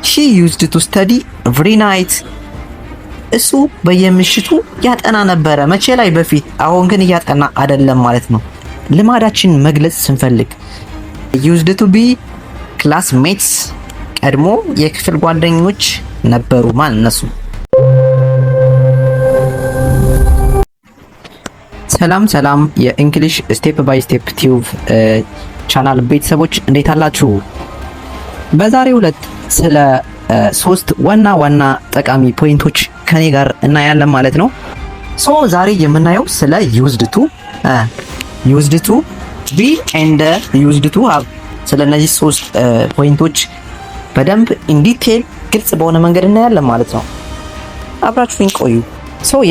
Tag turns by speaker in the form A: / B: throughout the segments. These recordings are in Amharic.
A: she used to study every night እሱ በየምሽቱ ያጠና ነበረ። መቼ ላይ? በፊት። አሁን ግን እያጠና አይደለም ማለት ነው። ልማዳችን መግለጽ ስንፈልግ used to be classmates ቀድሞ የክፍል ጓደኞች ነበሩ ማለት እነሱ። ሰላም የእንግሊሽ ስቴፕ ባይ ስቴፕ ቲዩብ ቻናል ቤተሰቦች እንዴት አላችሁ? በዛሬው ዕለት ስለ ሶስት ዋና ጠቃሚ ፖይንቶች ከኔ ጋር እናያለን ማለት ነው። ዛሬ የምናየው ስለ used to be and used to have ስለ እነዚህ ሶስት ፖይንቶች በደንብ ኢን ዲቴል ግልጽ በሆነ መንገድ እናያለን ማለት ነው። አብራችሁኝ ቆዩ።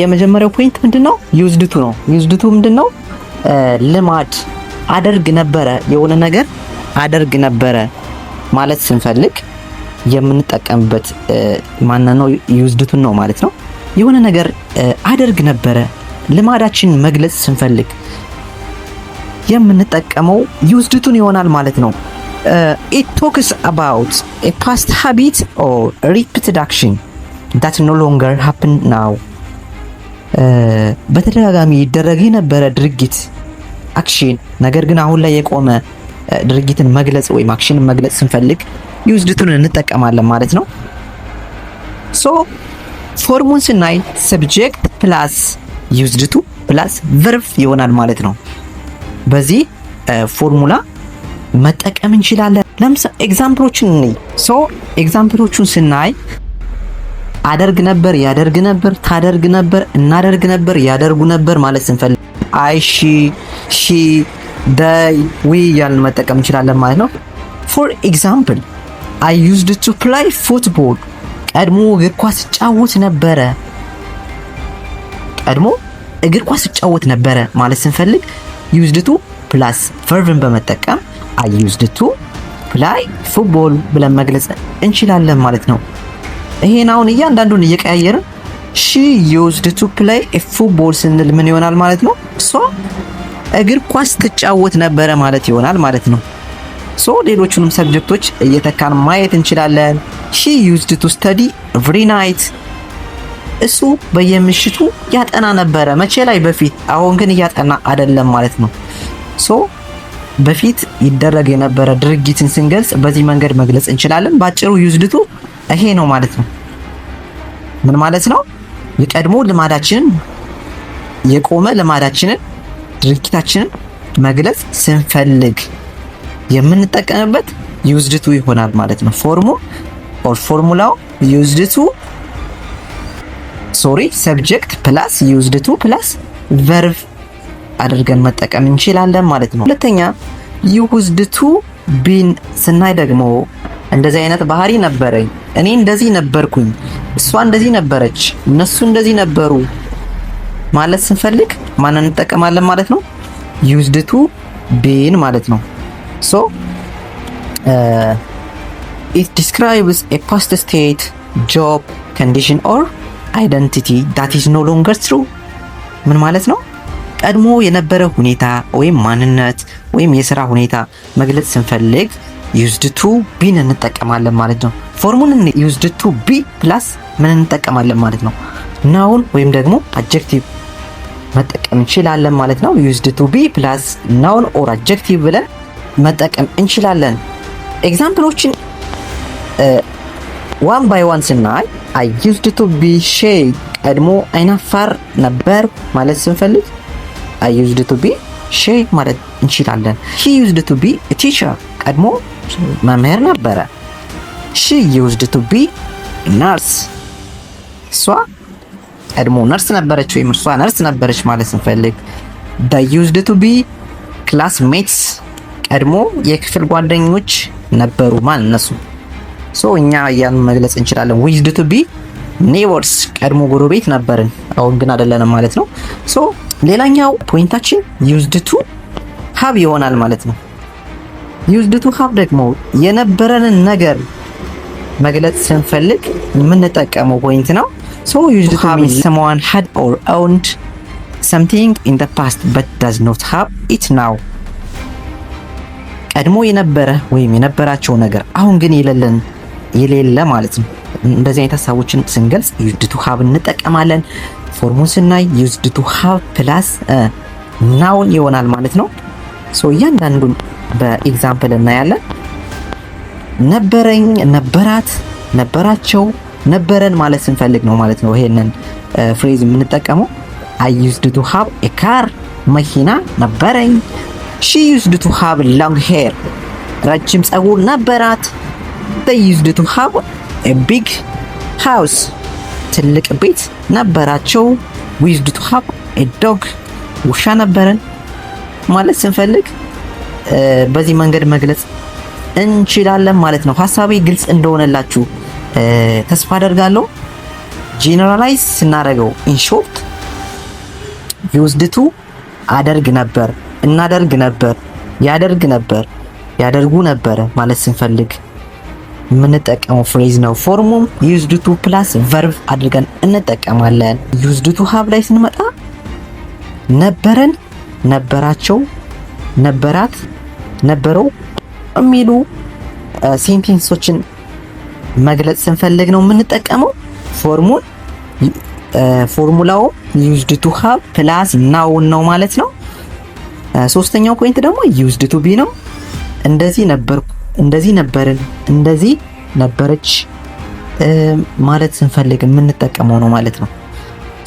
A: የመጀመሪያው ፖይንት ምንድነው? used to ነው። used to ምንድነው? ልማድ፣ አደርግ ነበረ፣ የሆነ ነገር አደርግ ነበረ ማለት ስንፈልግ የምንጠቀምበት ማንነው used to ነው ማለት ነው። የሆነ ነገር አደርግ ነበረ ልማዳችን መግለጽ ስንፈልግ የምንጠቀመው used to ይሆናል ማለት ነው። it talks about a past habit or repeated action that no longer happen now በተደጋጋሚ ይደረግ የነበረ ድርጊት አክሽን፣ ነገር ግን አሁን ላይ የቆመ ድርጊትን መግለጽ ወይም አክሽንን መግለጽ ስንፈልግ used to እንጠቀማለን ማለት ነው። ፎርሙን ስናይ subject plus used to plus verb ይሆናል ማለት ነው። በዚህ ፎርሙላ መጠቀም እንችላለን። ለምሳሌ ኤግዛምፕሎችን እንይ። ኤግዛምፕሎቹን ስናይ አደርግ ነበር፣ ያደርግ ነበር፣ ታደርግ ነበር፣ እናደርግ ነበር፣ ያደርጉ ነበር ማለት ስንፈልግ አይ፣ ሺ፣ ዳይ፣ ዊ ያልን መጠቀም እንችላለን ማለት ነው። ፎር ኤግዛምፕል I used to play football ቀድሞ እግር ኳስ ጫወት ነበረ። ቀድሞ እግር ኳስ ጫወት ነበረ ማለት ስንፈልግ used to plus verb በመጠቀም I used to play football ብለን መግለጽ እንችላለን ማለት ነው። ይሄን አሁን እያንዳንዱን እየቀያየርን she used to play a football ስንል ምን ይሆናል ማለት ነው? እሷ እግር ኳስ ትጫወት ነበረ ማለት ይሆናል ማለት ነው። ሌሎቹንም ሰብጀክቶች እየተካን ማየት እንችላለን። she used to study every night እሱ በየምሽቱ ያጠና ነበረ። መቼ ላይ? በፊት። አሁን ግን እያጠና አይደለም ማለት ነው። በፊት ይደረግ የነበረ ድርጊትን ስንገልጽ በዚህ መንገድ መግለጽ እንችላለን። ባጭሩ used to ይሄ ነው ማለት ነው። ምን ማለት ነው? የቀድሞ ልማዳችንን፣ የቆመ ልማዳችንን፣ ድርጊታችንን መግለጽ ስንፈልግ የምንጠቀምበት used to ይሆናል ማለት ነው። ፎርሙላው used to subject plus used to plus verb አድርገን መጠቀም እንችላለን ማለት ነው። ሁለተኛ used to been ስናይ ደግሞ እንደዚህ አይነት ባህሪ ነበረኝ፣ እኔ እንደዚህ ነበርኩኝ፣ እሷ እንደዚህ ነበረች፣ እነሱ እንደዚህ ነበሩ ማለት ስንፈልግ ማንን እንጠቀማለን ማለት ነው? used to been ማለት ነው። it describes a past state, job, condition or identity that is no longer true ምን ማለት ነው? ቀድሞ የነበረ ሁኔታ ወይም ማንነት ወይም የሥራ ሁኔታ መግለጽ ስንፈልግ used to be እንጠቀማለን ማለት ነው። ፎርሙላን used to be plus ምን እንጠቀማለን ማለት ነው? noun ወይም ደግሞ adjective መጠቀም እንችላለን ማለት ነው። used to be plus noun or adjective ብለን መጠቀም እንችላለን። ኤግዛምፕሎችን one by one ስናይ I used to be shy ቀድሞ አይናፋር ነበር ማለት ስንፈልግ I used to be shy ማለት እንችላለን። he used to be a teacher ቀድሞ መምህር ነበረ። she used to be a nurse እሷ ቀድሞ ነርስ ነበረች ወይም እሷ ነርስ ነበረች ማለት ስንፈልግ they used to be classmates ቀድሞ የክፍል ጓደኞች ነበሩ ማለት እነሱ። እኛ ያን መግለጽ እንችላለን። we used to be neighbors ቀድሞ ጎረቤት ነበርን፣ አሁን ግን አይደለንም ማለት ነው። ሌላኛው ፖይንታችን used to have ይሆናል ማለት ነው። used to have ደግሞ የነበረንን ነገር መግለጽ ስንፈልግ የምንጠቀመው ፖይንት ነው። used to have someone had or owned something in the past but does not have it now ቀድሞ የነበረ ወይም የነበራቸው ነገር አሁን ግን የሌለን የሌለ ማለት ነው። እንደዚህ አይነት ሀሳቦችን ስንገልጽ ዩዝድ ቱ ሃቭ እንጠቀማለን። ፎርሙን ስናይ ዩዝድ ቱ ሃቭ ፕላስ ናውን ይሆናል ማለት ነው። ሶ እያንዳንዱን በኤግዛምፕል እናያለን። ነበረኝ፣ ነበራት፣ ነበራቸው፣ ነበረን ማለት ስንፈልግ ነው ማለት ነው ይሄንን ፍሬዝ የምንጠቀመው። አይ ዩዝድ ቱ ሃቭ ኤ ካር፣ መኪና ነበረኝ። ሺ ዩዝድ ቱ ሃቭ ሎንግ ሄር፣ ረጅም ፀጉር ነበራት። they used to have a big house, ትልቅ ቤት ነበራቸው። we used to have a dog፣ ውሻ ነበረን ማለት ስንፈልግ በዚህ መንገድ መግለጽ እንችላለን ማለት ነው። ሐሳቤ ግልጽ እንደሆነላችሁ ተስፋ አደርጋለሁ። ጄነራላይዝ ስናደርገው in short used to አደርግ ነበር፣ እናደርግ ነበር፣ ያደርግ ነበር፣ ያደርጉ ነበረ ማለት ስንፈልግ የምንጠቀመው ፍሬዝ ነው። ፎርሙም used to ፕላስ ቨርብ አድርገን እንጠቀማለን። used to have ላይ ስንመጣ ነበረን፣ ነበራቸው፣ ነበራት፣ ነበረው የሚሉ ሴንቴንሶችን መግለጽ ስንፈልግ ነው የምንጠቀመው ፎርሙን። ፎርሙላው used to have ፕላስ ናውን ነው ማለት ነው። ሶስተኛው ፖይንት ደግሞ used to be ነው። እንደዚህ ነበርኩ፣ እንደዚህ ነበርን፣ እንደዚህ ነበረች ማለት ስንፈልግ የምንጠቀመው ነው ማለት ነው።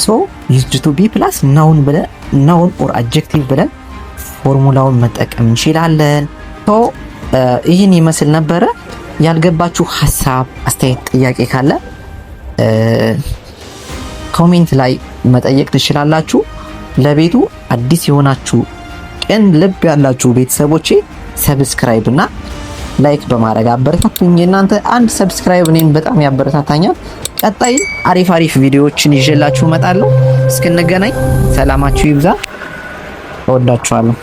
A: ሶ used to be ፕላስ ናውን ብለን ናውን ኦር አድጀክቲቭ ብለን ፎርሙላውን መጠቀም እንችላለን። ሶ ይህን ይመስል ነበረ። ያልገባችሁ ሐሳብ፣ አስተያየት፣ ጥያቄ ካለ ኮሜንት ላይ መጠየቅ ትችላላችሁ። ለቤቱ አዲስ የሆናችሁ ቅን ልብ ያላችሁ ቤተሰቦቼ ሰብስክራይብ እና ላይክ በማድረግ አበረታቱኝ። እናንተ አንድ ሰብስክራይብ እኔን በጣም ያበረታታኛል። ቀጣይ አሪፍ ቪዲዮዎችን ይዤላችሁ እመጣለሁ። እስክንገናኝ ሰላማችሁ ይብዛ። እወዳችኋለሁ።